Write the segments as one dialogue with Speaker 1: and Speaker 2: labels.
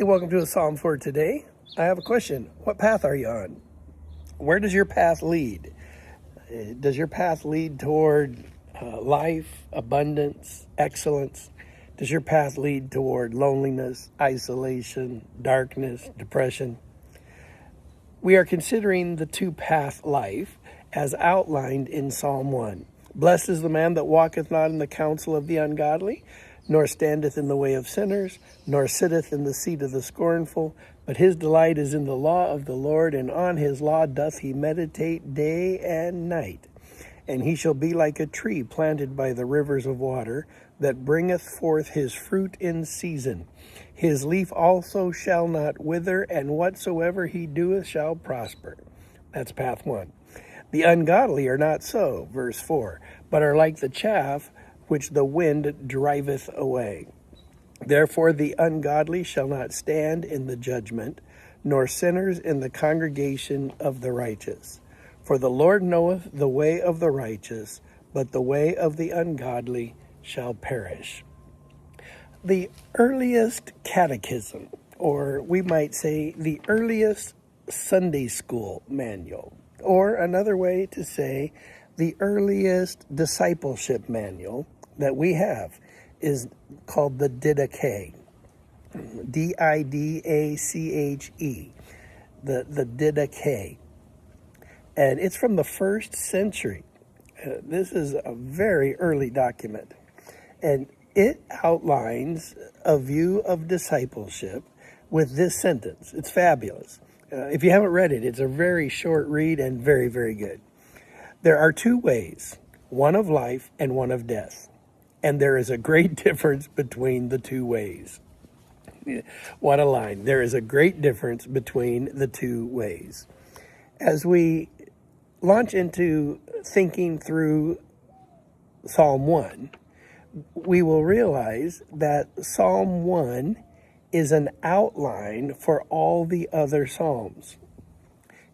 Speaker 1: Hey, welcome to a Psalm for today. I have a question. What path are you on? Where does your path lead? Does your path lead toward life, abundance, excellence? Does your path lead toward loneliness, isolation, darkness, depression? We are considering the two-path life as outlined in Psalm 1. Blessed is the man that walketh not in the counsel of the ungodly, nor standeth in the way of sinners, nor sitteth in the seat of the scornful, but his delight is in the law of the Lord, and on his law doth he meditate day and night. And he shall be like a tree planted by the rivers of water, that bringeth forth his fruit in season. His leaf also shall not wither, and whatsoever he doeth shall prosper. That's path 1. The ungodly are not so, verse 4, but are like the chaff which the wind driveth away. Therefore the ungodly shall not stand in the judgment, nor sinners in the congregation of the righteous. For the Lord knoweth the way of the righteous, but the way of the ungodly shall perish. The earliest catechism, or we might say the earliest Sunday school manual, or another way to say the earliest discipleship manual that we have is called the Didache, Didache, the Didache. And it's from the 1st century. This is a very early document. And it outlines a view of discipleship with this sentence. It's fabulous. If you haven't read it, it's a very short read and very, very good. There are two ways, one of life and one of death. And there is a great difference between the two ways. What a line. There is a great difference between the two ways. As we launch into thinking through Psalm 1, we will realize that Psalm 1 is an outline for all the other Psalms.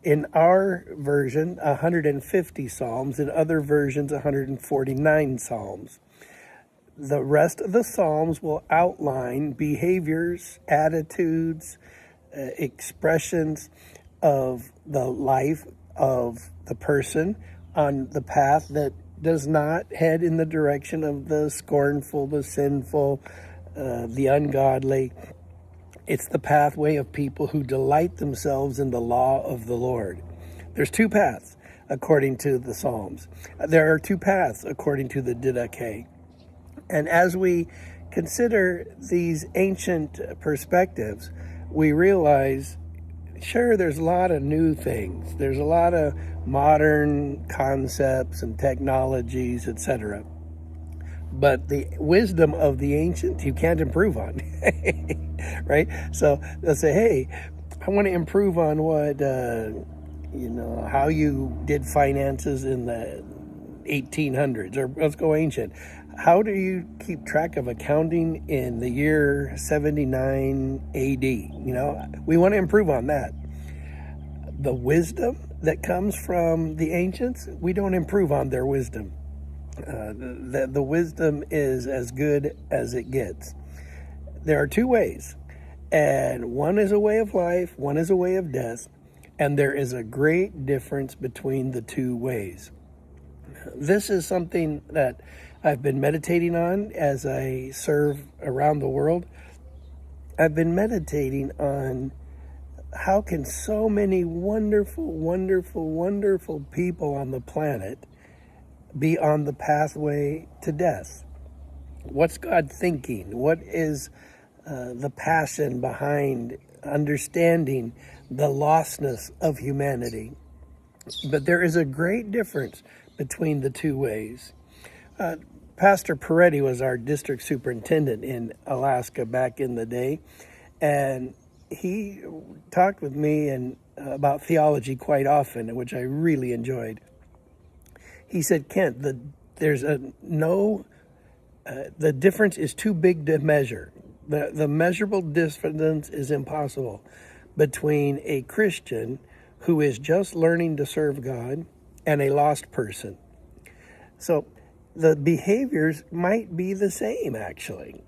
Speaker 1: In our version, 150 Psalms. In other versions, 149 Psalms. The rest of the Psalms will outline behaviors, attitudes, expressions of the life of the person on the path that does not head in the direction of the scornful, the sinful, the ungodly. It's the pathway of people who delight themselves in the law of the Lord. There's two paths according to the Psalms. There are two paths according to the Didache. And as we consider these ancient perspectives, we realize, sure, there's a lot of new things. There's a lot of modern concepts and technologies, etc. But the wisdom of the ancient, you can't improve on, right? So they'll say, hey, I want to improve on what, how you did finances in the 1800s, or let's go ancient. How do you keep track of accounting in the year 79 AD? We want to improve on that. The wisdom that comes from the ancients, we don't improve on their wisdom. The wisdom is as good as it gets. There are two ways, and one is a way of life, one is a way of death, and there is a great difference between the two ways. This is something that I've been meditating on as I serve around the world. I've been meditating on how can so many wonderful, wonderful, wonderful people on the planet be on the pathway to death? What's God thinking? What is the passion behind understanding the lostness of humanity? But there is a great difference between the two ways. Pastor Peretti was our district superintendent in Alaska back in the day, and he talked with me about theology quite often, which I really enjoyed. He said, Kent, the difference is too big to measure. The measurable difference is impossible between a Christian who is just learning to serve God and a lost person. So the behaviors might be the same, actually.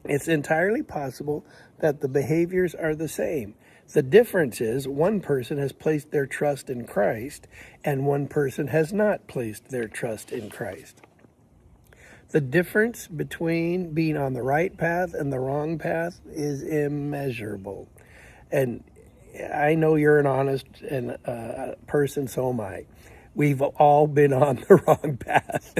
Speaker 1: It's entirely possible that the behaviors are the same. The difference is one person has placed their trust in Christ and one person has not placed their trust in Christ. The difference between being on the right path and the wrong path is immeasurable. And I know you're an honest person, so am I. We've all been on the wrong path.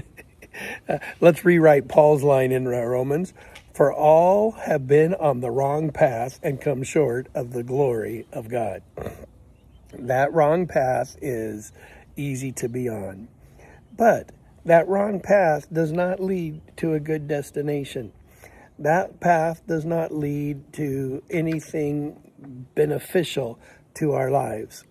Speaker 1: Let's rewrite Paul's line in Romans. For all have been on the wrong path and come short of the glory of God. That wrong path is easy to be on. But that wrong path does not lead to a good destination. That path does not lead to anything beneficial to our lives.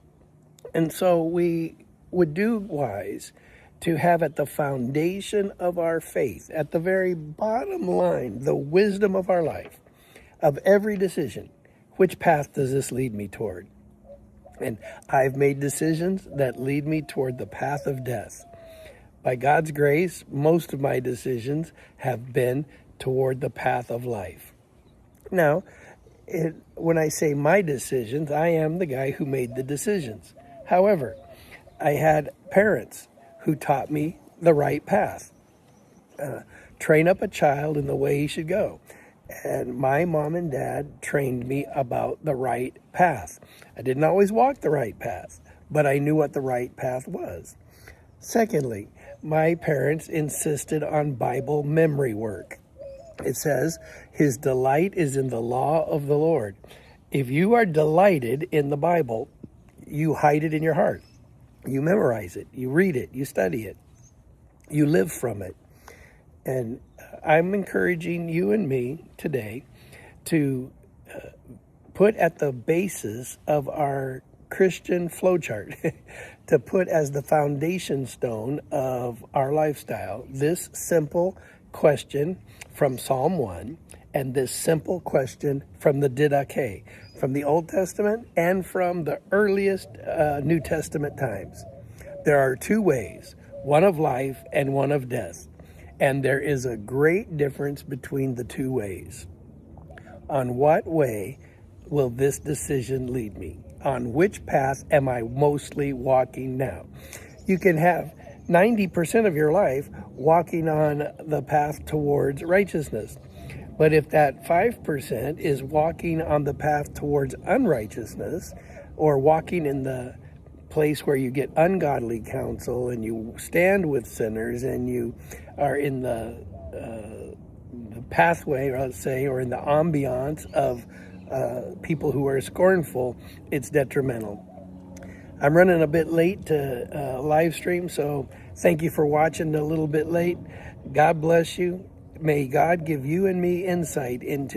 Speaker 1: And so we would do wise to have at the foundation of our faith, at the very bottom line, the wisdom of our life, of every decision, which path does this lead me toward? And I've made decisions that lead me toward the path of death. By God's grace, most of my decisions have been toward the path of life. Now, when I say my decisions, I am the guy who made the decisions. However, I had parents who taught me the right path. Train up a child in the way he should go. And my mom and dad trained me about the right path. I didn't always walk the right path, but I knew what the right path was. Secondly, my parents insisted on Bible memory work. It says, his delight is in the law of the Lord. If you are delighted in the Bible, you hide it in your heart. You memorize it, you read it, you study it, you live from it. And I'm encouraging you and me today to put at the basis of our Christian flowchart, to put as the foundation stone of our lifestyle, this simple question from Psalm 1 and this simple question from the Didache, from the Old Testament and from the earliest New Testament times. There are two ways, one of life and one of death. And there is a great difference between the two ways. On what way will this decision lead me? On which path am I mostly walking now? You can have 90% of your life walking on the path towards righteousness. But if that 5% is walking on the path towards unrighteousness, or walking in the place where you get ungodly counsel and you stand with sinners and you are in the pathway, let's say, or in the ambiance of people who are scornful, it's detrimental. I'm running a bit late to live stream, so thank you for watching a little bit late. God bless you. May God give you and me insight into